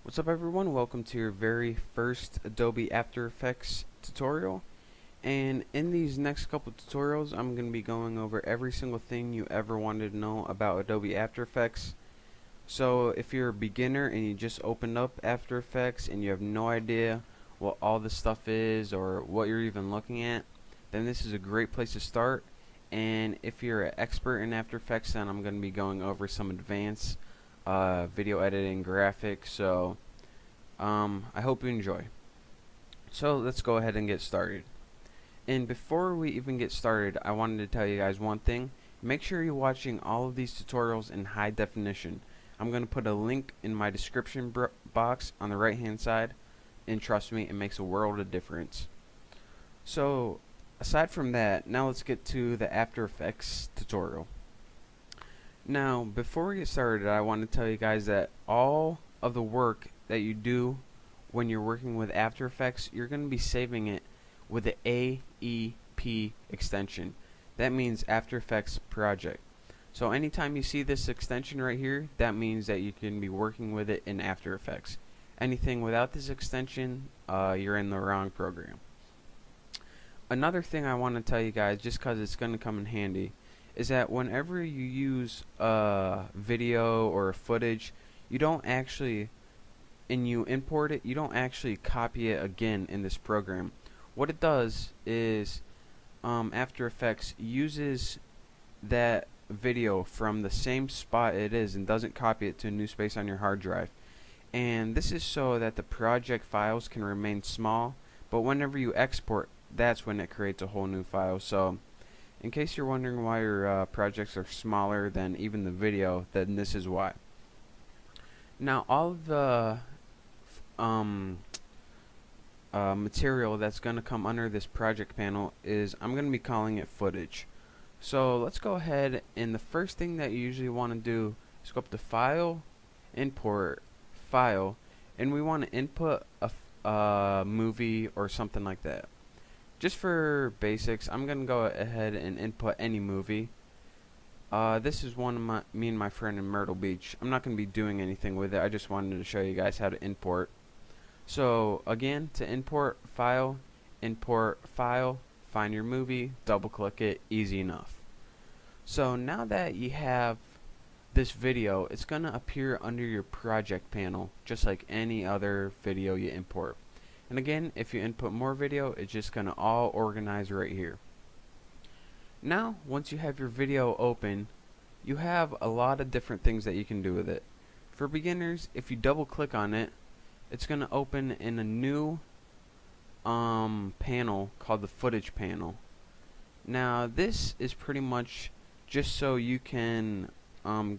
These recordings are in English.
What's up everyone, welcome to your very first Adobe After Effects tutorial. And in these next couple tutorials I'm going to be going over every single thing you ever wanted to know about Adobe After Effects. So if you're a beginner and you just opened up After Effects and you have no idea what all this stuff is or what you're even looking at, then this is a great place to start. And if you're an expert in After Effects, then I'm going to be going over some advanced video editing graphics. So I hope you enjoy. So let's go ahead and get started. And before we even get started, I wanted to tell you guys one thing. Make sure you're watching all of these tutorials in high definition. I'm going to put a link in my description box on the right hand side, and trust me, it makes a world of difference. So aside from that, now let's get to the After Effects tutorial. Now before we get started, I want to tell you guys that all of the work that you do when you're working with After Effects, you're going to be saving it with the AEP extension. That means After Effects Project. So anytime you see this extension right here, that means that you can be working with it in After Effects. Anything without this extension, you're in the wrong program. Another thing I want to tell you guys, just because it's going to come in handy, is that whenever you use a video or a footage, you don't actually, and you import it, you don't actually copy it again in this program. What it does is After Effects uses that video from the same spot it is and doesn't copy it to a new space on your hard drive. And this is so that the project files can remain small, but whenever you export, that's when it creates a whole new file. So in case you're wondering why your projects are smaller than even the video, then this is why. Now all of the material that's going to come under this project panel is, I'm going to be calling it footage. So let's go ahead, and the first thing that you usually want to do is go up to File, Import, File, and we want to input a movie or something like that. Just for basics, I'm going to go ahead and input any movie. This is one of me and my friend in Myrtle Beach. I'm not going to be doing anything with it, I just wanted to show you guys how to import. So again, to import file, find your movie, double click it, easy enough. So now that you have this video, it's going to appear under your project panel just like any other video you import. And again, if you input more video, it's just going to all organize right here. Now once you have your video open, you have a lot of different things that you can do with it. For beginners, if you double click on it, it's going to open in a new panel called the footage panel. Now this is pretty much just so you can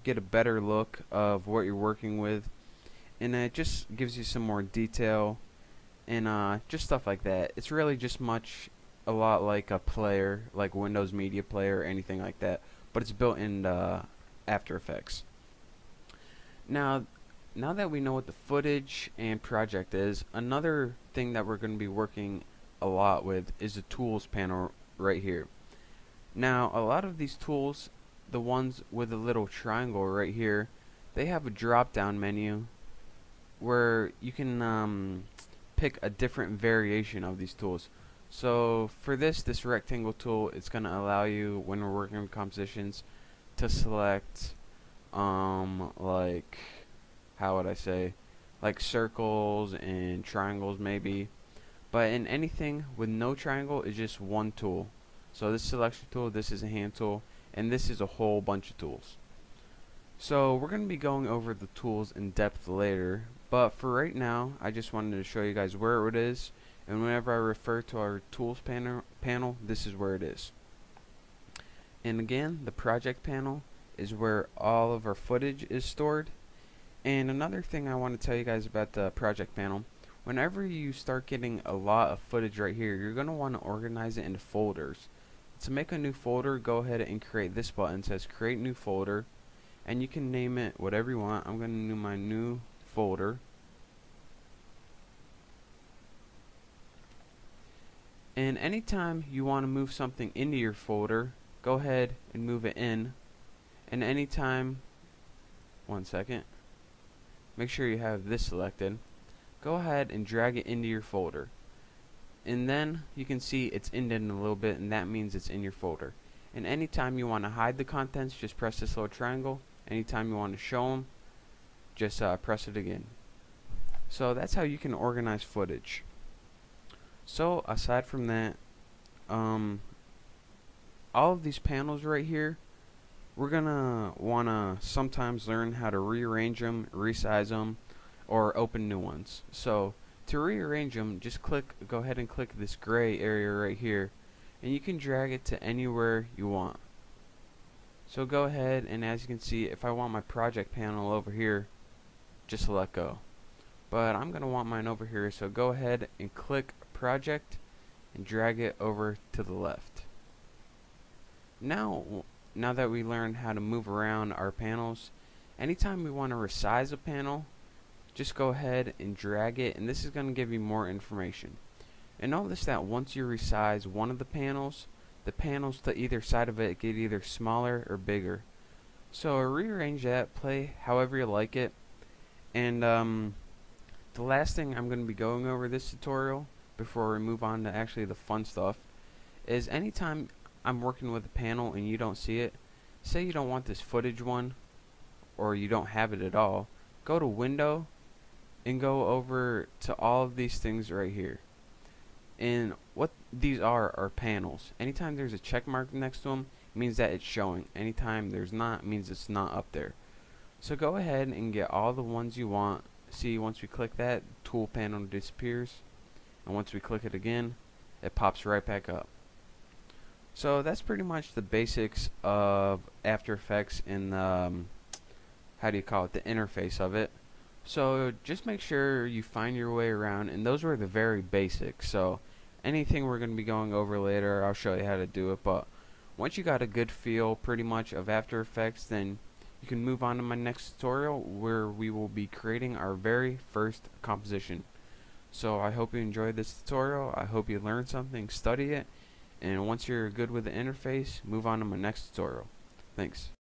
get a better look of what you're working with, and it just gives you some more detail and just stuff like that. It's really just a lot like a player, like Windows Media Player or anything like that, but it's built in After Effects. Now that we know what the footage and project is, another thing that we're going to be working a lot with is the tools panel right here. Now a lot of these tools, the ones with a little triangle right here, they have a drop down menu where you can pick a different variation of these tools. So for this rectangle tool, it's going to allow you, when we're working with compositions, to select like, how would I say, like circles and triangles maybe, but in anything with no triangle is just one tool. So this selection tool, this is a hand tool, and this is a whole bunch of tools. So we're going to be going over the tools in depth later, but for right now I just wanted to show you guys where it is, and whenever I refer to our tools panel, this is where it is. And again, the project panel is where all of our footage is stored. And another thing I want to tell you guys about the project panel, whenever you start getting a lot of footage right here, you're going to want to organize it into folders. To make a new folder, go ahead and create this button. It says create new folder, and you can name it whatever you want. I'm going to name my new folder. And anytime you want to move something into your folder, go ahead and move it in. And anytime, one second. make sure you have this selected. Go ahead and drag it into your folder. And then you can see it's indented a little bit, and that means it's in your folder. And anytime you want to hide the contents, just press this little triangle. Anytime you want to show them, just press it again. So that's how you can organize footage. So aside from that, all of these panels right here, we're gonna wanna sometimes learn how to rearrange them, resize them, or open new ones. So to rearrange them, just go ahead and click this gray area right here, and you can drag it to anywhere you want. So go ahead, and as you can see, if I want my project panel over here, just let go. But I'm gonna want mine over here, so go ahead and click project and drag it over to the left. Now that we learned how to move around our panels, anytime we want to resize a panel, just go ahead and drag it, and this is going to give you more information. And notice that once you resize one of the panels to either side of it get either smaller or bigger. So rearrange that, play however you like it. And the last thing I'm going to be going over this tutorial before we move on to actually the fun stuff is anytime I'm working with a panel and you don't see it, say you don't want this footage one or you don't have it at all, go to Window and go over to all of these things right here. And what these are panels. Anytime there's a check mark next to them, it means that it's showing. Anytime there's not, it means it's not up there. So go ahead and get all the ones you want. See, once we click that, tool panel disappears, and once we click it again, it pops right back up. So that's pretty much the basics of After Effects and how do you call it, the interface of it. So just make sure you find your way around, and those were the very basics. So anything we're going to be going over later, I'll show you how to do it. But once you got a good feel pretty much of After Effects, then you can move on to my next tutorial where we will be creating our very first composition. So I hope you enjoyed this tutorial. I hope you learned something, study it, and once you're good with the interface, move on to my next tutorial. Thanks.